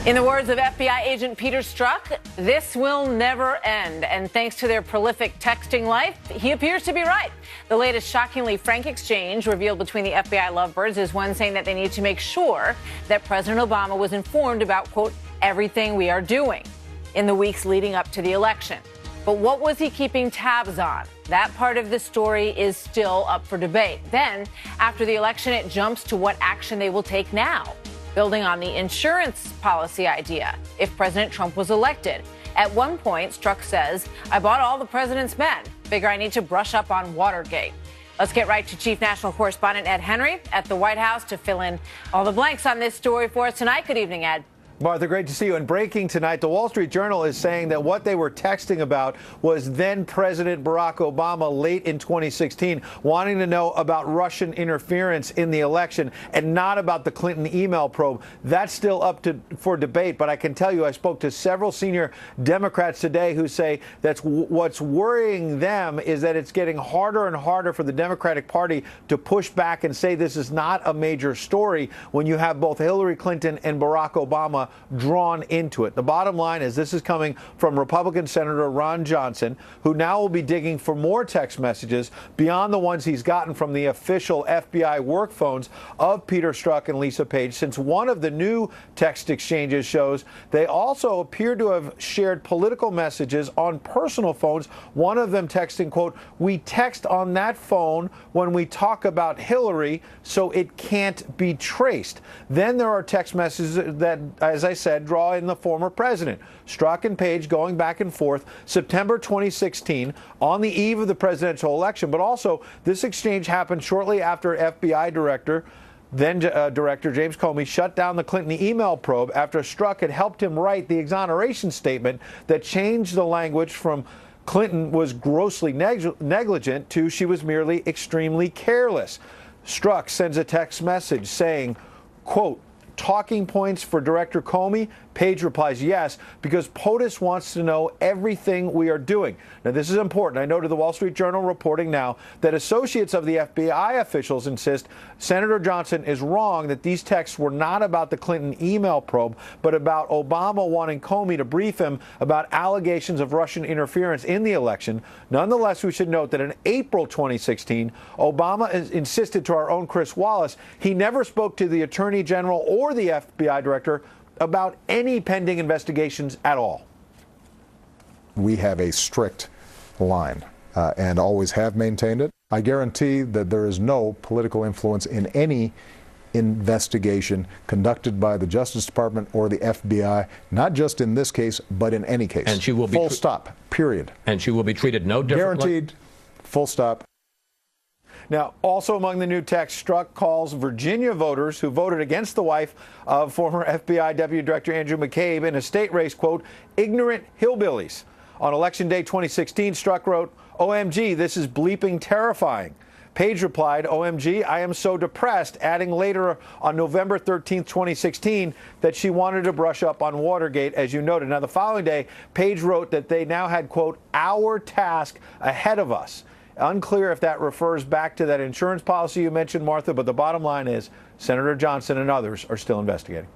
In the words of FBI agent Peter Strzok, this will never end. And thanks to their prolific texting life, he appears to be right. The latest shockingly frank exchange revealed between the FBI lovebirds is one saying that they need to make sure that President Obama was informed about, quote, everything we are doing in the weeks leading up to the election. But what was he keeping tabs on? That part of the story is still up for debate. Then, after the election, it jumps to what action they will take now, building on the insurance policy idea if President Trump was elected. At one point, Strzok says, I bought all the president's men. Figure I need to brush up on Watergate. Let's get right to Chief National Correspondent Ed Henry at the White House to fill in all the blanks on this story for us tonight. Good evening, Ed. Martha, great to see you. And breaking tonight, the Wall Street Journal is saying that what they were texting about was then President Barack Obama late in 2016 wanting to know about Russian interference in the election and not about the Clinton email probe. That's still up for debate. But I can tell you, I spoke to several senior Democrats today who say that's what's worrying them is that it's getting harder and harder for the Democratic Party to push back and say this is not a major story when you have both Hillary Clinton and Barack Obama drawn into it. The bottom line is this is coming from Republican Senator Ron Johnson, who now will be digging for more text messages beyond the ones he's gotten from the official FBI work phones of Peter Strzok and Lisa Page, since one of the new text exchanges shows they also appear to have shared political messages on personal phones, one of them texting, quote, we text on that phone when we talk about Hillary, so it can't be traced. Then there are text messages that, as I said, draw in the former president. Strzok and Page going back and forth September 2016 on the eve of the presidential election. But also, this exchange happened shortly after FBI Director James Comey shut down the Clinton email probe after Strzok had helped him write the exoneration statement that changed the language from Clinton was grossly negligent to she was merely extremely careless. Strzok sends a text message saying, quote, talking points for Director Comey? Page replies, yes, because POTUS wants to know everything we are doing. Now, this is important. I know to the Wall Street Journal reporting now that associates of the FBI officials insist Senator Johnson is wrong that these texts were not about the Clinton email probe, but about Obama wanting Comey to brief him about allegations of Russian interference in the election. Nonetheless, we should note that in April 2016, Obama insisted to our own Chris Wallace he never spoke to the Attorney General or the FBI Director about any pending investigations at all. We have a strict line and always have maintained it. I guarantee that there is no political influence in any investigation conducted by the Justice Department or the FBI, not just in this case, but in any case. And she will be full stop, period. And she will be treated no differently. Guaranteed, full stop. Now, also among the new text, Strzok calls Virginia voters who voted against the wife of former FBI Deputy Director Andrew McCabe in a state race, quote, ignorant hillbillies. On Election Day 2016, Strzok wrote, OMG, this is bleeping terrifying. Page replied, OMG, I am so depressed, adding later on November 13th, 2016, that she wanted to brush up on Watergate, as you noted. Now, the following day, Page wrote that they now had, quote, our task ahead of us. Unclear if that refers back to that insurance policy you mentioned, Martha, but the bottom line is Senator Johnson and others are still investigating.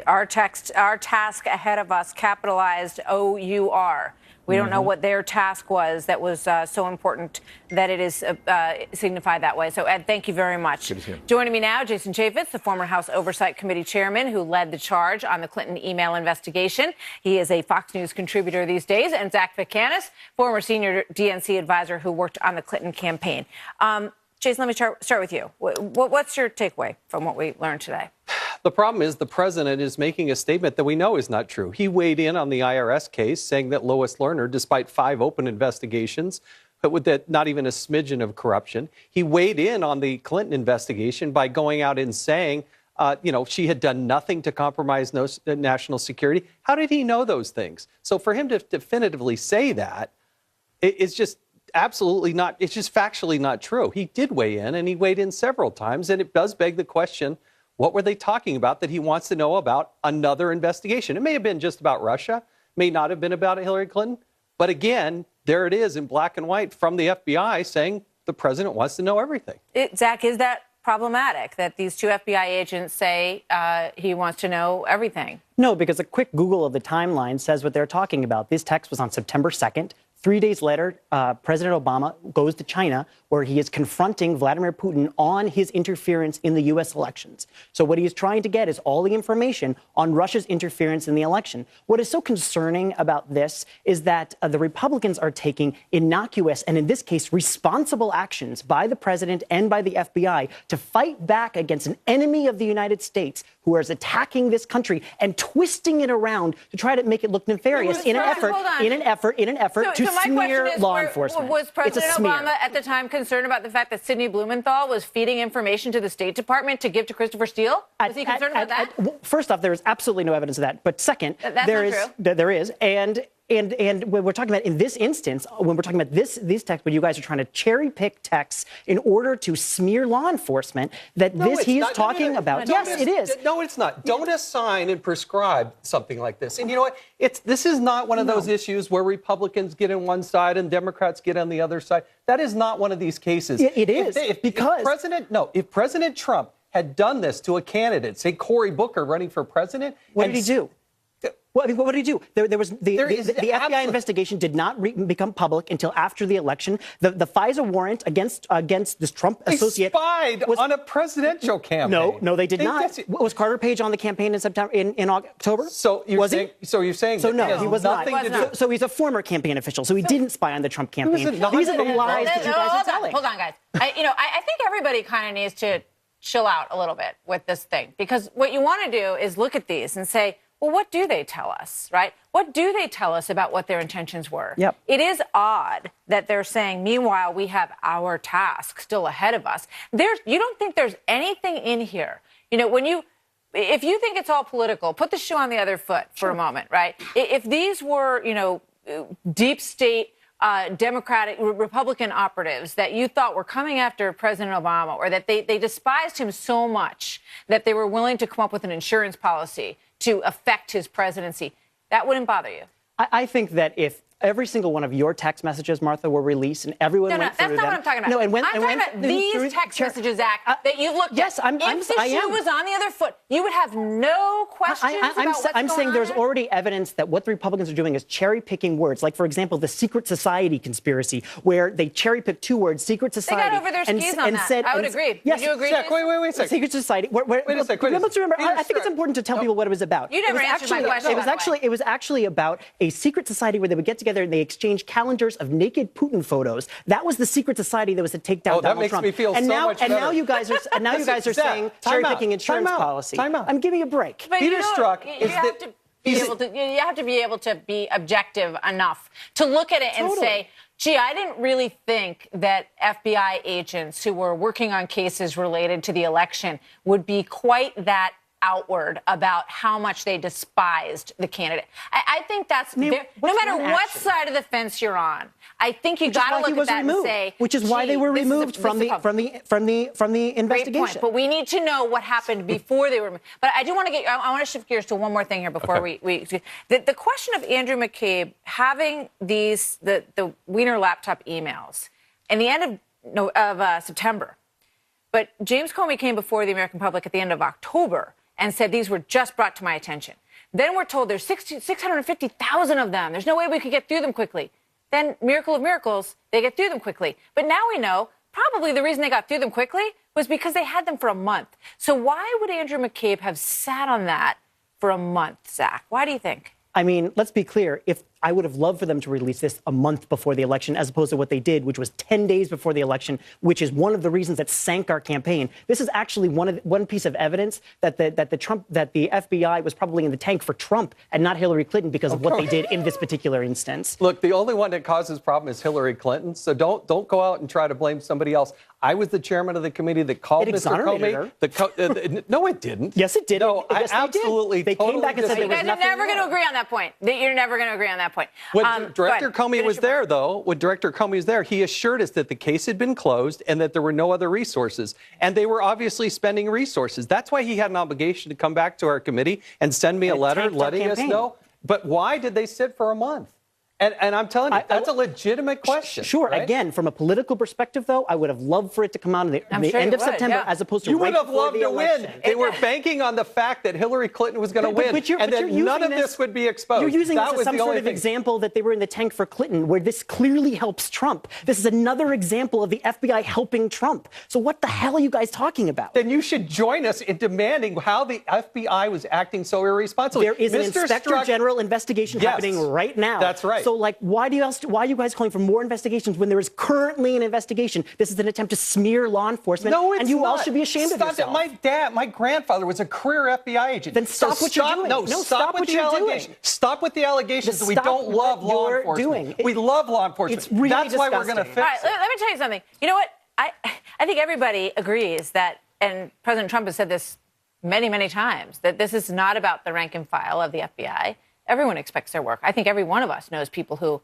Our task ahead of us, capitalized O-U-R. We don't know what their task was that was so important that it is signified that way. So, Ed, thank you very much. Good to see you. Joining me now, Jason Chaffetz, the former House Oversight Committee chairman who led the charge on the Clinton email investigation. He is a Fox News contributor these days. And Zach Vacanis, former senior DNC advisor who worked on the Clinton campaign. Jason, let me start with you. What's your takeaway from what we learned today? The problem is the president is making a statement that we know is not true. He weighed in on the IRS case, saying that Lois Lerner, despite 5 open investigations, but with that not even a smidgen of corruption, he weighed in on the Clinton investigation by going out and saying, she had done nothing to compromise national security. How did he know those things? So for him to definitively say that, it's just absolutely not, it's just factually not true. He did weigh in, and he weighed in several times, and it does beg the question, what were they talking about that he wants to know about another investigation? It may have been just about Russia, may not have been about Hillary Clinton, but again, there it is in black and white from the FBI saying the president wants to know everything. Zach, is that problematic that these two FBI agents say he wants to know everything? No, because a quick Google of the timeline says what they're talking about. This text was on September 2nd. 3 days later, President Obama goes to China, where he is confronting Vladimir Putin on his interference in the U.S. elections. So what he is trying to get is all the information on Russia's interference in the election. What is so concerning about this is that the Republicans are taking innocuous and, in this case, responsible actions by the president and by the FBI to fight back against an enemy of the United States who is attacking this country and twisting it around to try to make it look nefarious in an effort to smear law enforcement. Was President Obama at the time concerned about the fact that Sidney Blumenthal was feeding information to the State Department to give to Christopher Steele? Was he concerned about that? First off, there is absolutely no evidence of that. But second, there is. And when we're talking about in this instance, when we're talking about these texts, when you guys are trying to cherry pick texts in order to smear law enforcement, he is talking about. Yes, it is. No, it's not. Don't assign and prescribe something like this. And you know what? This is not one of those issues where Republicans get on one side and Democrats get on the other side. That is not one of these cases. It is. If President Trump had done this to a candidate, say Cory Booker running for president, what did he do? Well, what did he do? There was the FBI investigation did not become public until after the election. The FISA warrant against this Trump associate spied on a presidential campaign. No, they did not. Was Carter Page on the campaign in September, in October? So you're saying no, he was not. So he's a former campaign official. So he didn't spy on the Trump campaign. These are the lies that you guys are telling. Hold on, guys. I think everybody kind of needs to chill out a little bit with this thing, because what you want to do is look at these and say, well, what do they tell us, right? What do they tell us about what their intentions were? Yep. It is odd that they're saying, meanwhile, we have our task still ahead of us. You don't think there's anything in here. You know, if you think it's all political, put the shoe on the other foot for a moment, right? If these were, deep state Democratic, Republican operatives that you thought were coming after President Obama, or that they despised him so much that they were willing to come up with an insurance policy to affect his presidency, that wouldn't bother you? I think that if every single one of your text messages, Martha, were released and everyone went through them. That's not what I'm talking about. No, I'm talking about these text messages, Zach, that you've looked at. Yes, I am. If the shoe was on the other foot, you would have no questions about what's going on. I'm saying there's already evidence that what the Republicans are doing is cherry-picking words. Like, for example, the secret society conspiracy, where they cherry-picked two words, secret society. They got over their skis on that. I would agree. Yes, would you agree? Jack, wait a second. Secret society. Wait a second. Let's remember, I think it's important to tell people what it was about. You never answered my question. It was actually about a secret society where they would get together and they exchange calendars of naked Putin photos. That was the secret society that was to take down Donald Trump. That makes me feel so much better. And now you guys are saying cherry-picking insurance policy. I'm giving you a break. But Peter Strzok you have to be able to be objective enough to look at it and say, gee, I didn't really think that FBI agents who were working on cases related to the election would be quite that outward about how much they despised the candidate. I think that's no matter what side of the fence you're on. I think you got to look at that and say, which is why they were removed from the investigation. Great point. But we need to know what happened before they were removed. But I do want to I want to shift gears to one more thing here before we the question of Andrew McCabe having the Wiener laptop emails in the end of September. But James Comey came before the American public at the end of October and said these were just brought to my attention. Then we're told there's 650,000 of them. There's no way we could get through them quickly. Then, miracle of miracles, they get through them quickly. But now we know probably the reason they got through them quickly was because they had them for a month. So why would Andrew McCabe have sat on that for a month, Zach? Why do you think? I mean, let's be clear. If I would have loved for them to release this a month before the election, as opposed to what they did, which was 10 days before the election, which is one of the reasons that sank our campaign. This is actually one piece of evidence that the FBI was probably in the tank for Trump and not Hillary Clinton because of what they did in this particular instance. Look, the only one that causes problem is Hillary Clinton. So don't go out and try to blame somebody else. I was the chairman of the committee that called Mr. Comey. No, it didn't. Yes, it did. No, yes, I absolutely they totally came back and said there was nothing. You guys are never going to agree on that point. You're never going to agree on that point. When Director Comey was there, though, when Director Comey was there, he assured us that the case had been closed and that there were no other resources. And they were obviously spending resources. That's why he had an obligation to come back to our committee and send me a letter letting us know. But why did they sit for a month? And I'm telling you, that's a legitimate question. Sure. Right? Again, from a political perspective, though, I would have loved for it to come out at the sure end of would, September, yeah. as opposed to You would right have before loved the to election. win. They were banking on the fact that Hillary Clinton was going to win, and then none of this would be exposed. You're using that this as was some the sort only of thing. example that they were in the tank for Clinton, where this clearly helps Trump. This is another example of the FBI helping Trump. So what the hell are you guys talking about? Then you should join us in demanding how the FBI was acting so irresponsibly. There is an Mr. Inspector Strzok- General investigation Yes. happening right now. That's right. So, like, why are you guys calling for more investigations when there is currently an investigation? This is an attempt to smear law enforcement. No, it's and you all not. should be ashamed of Stop yourself. it. My grandfather was a career FBI agent. Then stop what you're doing. No, No, stop what with the you're doing. allegations. Stop with the allegations Then that we stop don't love what law you're enforcement. doing. We love law enforcement. It's really That's why we're going to disgusting. fix All right, it. let me tell you something. You know what? I think everybody agrees that, and President Trump has said this many, many times, that this is not about the rank and file of the FBI. Everyone expects their work. I think every one of us knows people who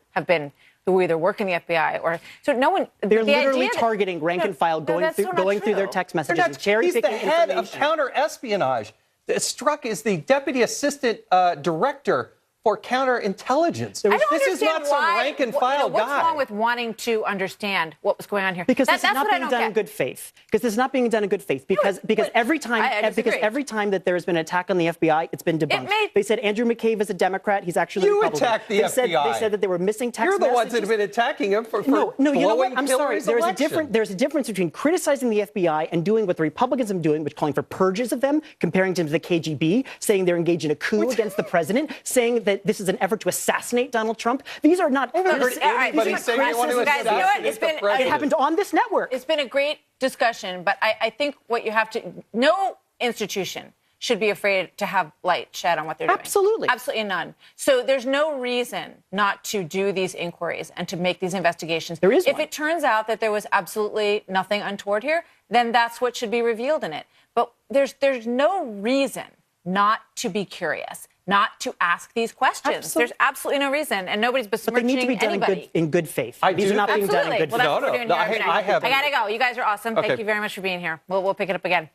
either work in the FBI or so. No one. They're the literally idea that- targeting rank and file, going that's through so not their true. text They're messages, and not- cherry He's the picking head of information. counter-espionage. Strzok is the deputy assistant director for counterintelligence. I don't This is understand not some why, rank and file what's guy. wong with wanting to understand what was going on here? Because this is that's not what I being don't done in get. good faith. Because this is not being done in good faith. Because but every I time that there has been an attack on the FBI, it's been debunked. They said Andrew McCabe is a Democrat. He's actually You a Republican. attacked the They FBI. said that there were missing text You're the ones messages. that have been attacking him for No, you know what? blowing I'm sorry. Hillary's election. There's a difference between criticizing the FBI and doing what the Republicans have been doing, which calling for purges of them, comparing them to the KGB, saying they're engaged in a coup against the president, saying that this is an effort to assassinate Donald Trump. These are not. I haven't heard these are not anybody say they want to criticisms. Guys, you know what? assassinate It's been- the president. It happened on this network. It's been a great discussion, but I think what you have to, no institution should be afraid to have light shed on what they're doing. Absolutely. Absolutely none. So there's no reason not to do these inquiries and to make these investigations. There is If one. it turns out that there was absolutely nothing untoward here, then that's what should be revealed in it. But there's no reason not to be curious, not to ask these questions. There's absolutely no reason, and nobody's But they besmirching need to be done anybody. in good faith. I These do are not being done in Absolutely. good Well, faith. that's what we're doing here I tonight. have- I gotta go. You guys are awesome. Okay. Thank you very much for being here. We'll pick it up again.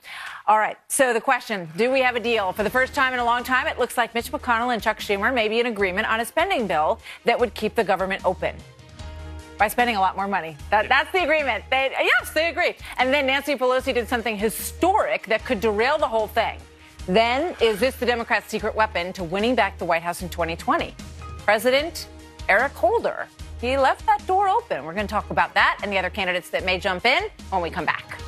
All right. So the question: do we have a deal? For the first time in a long time, it looks like Mitch McConnell and Chuck Schumer may be in agreement on a spending bill that would keep the government open by spending a lot more money. That's the agreement. Yes, they agree. And then Nancy Pelosi did something historic that could derail the whole thing. Then, is this the Democrats' secret weapon to winning back the White House in 2020? President Eric Holder, he left that door open. We're going to talk about that and the other candidates that may jump in when we come back.